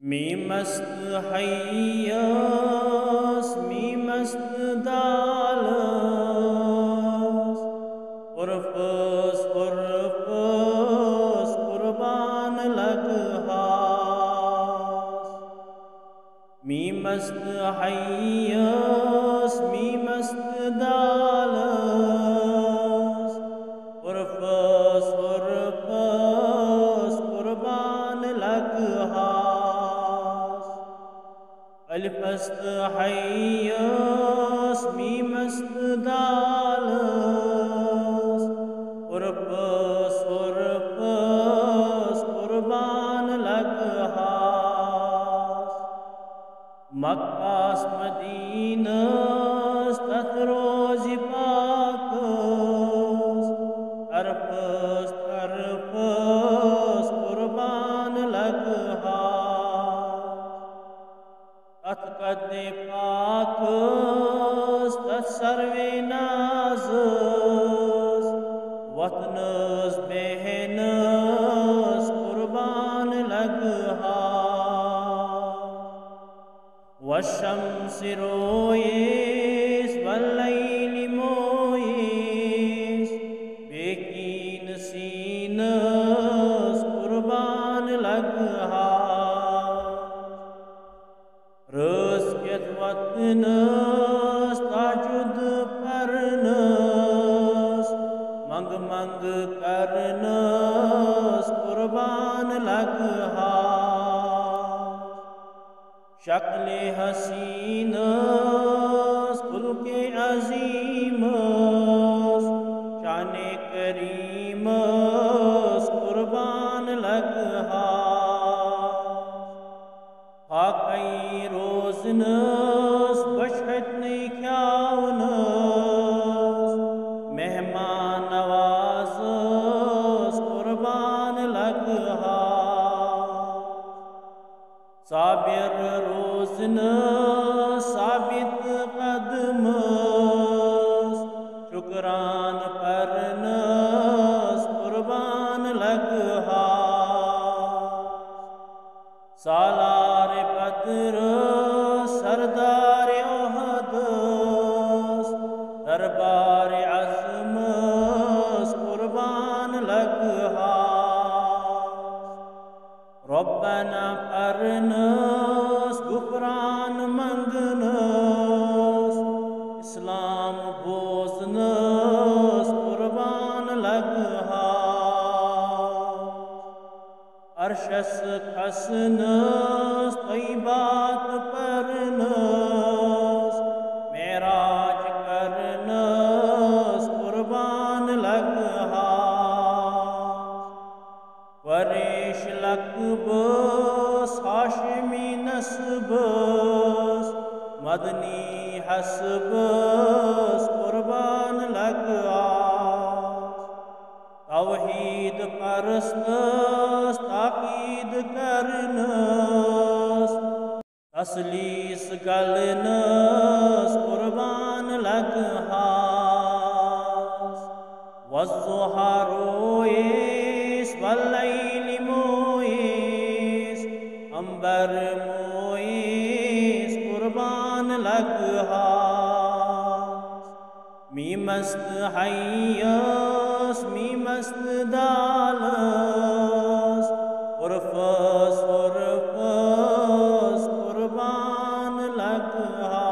می مست حیاس می مست دالس پرفس قربان لگہاس می مست حیاس می مست دالس پرفس قربان لگہاس الفست حیاس می مست دالس پرفس قربان لگہاس مکاس مدینس تتھ روزی پاکس طرفس قربان لگہاس تتھ قد پاکس تتھ سروے نازس وطنس بہنس قربان لگہاس والشمس رویس واللیل مویس بیکین سینس قربان لگہاس رس کیت وطنس تاجد پرنس منگ منگ کرنس قربان لگہاس شکل حسینس خلق عظیمس شان کریمس قربان لگہاس خاکی روزنس بچھتنی کھیاونس مہمان نوازس قربان لگہاس صابر روزنس ثابت قدمس شکران پرنس قربان لگہاس سالار بدر سردار احدس دربار عظمس قربان لگہاس ربنا پرنس غفران منگنس اسلام بوزنس قربان لگہاس عرشس کھسنس طیبات پرنس معراج کرنس قربان لگہاس قریش لقبس ہاشمی نسبس مدنی حسبس قربان لگہاس توحید پرستس تاکید کرنس تسلیس گلنس قربان لگہاس والضحی رویس واللیل مویس عنبر مویس قربان لگہاس می مست حیاس می مست دالس پرفس قربان لگہاس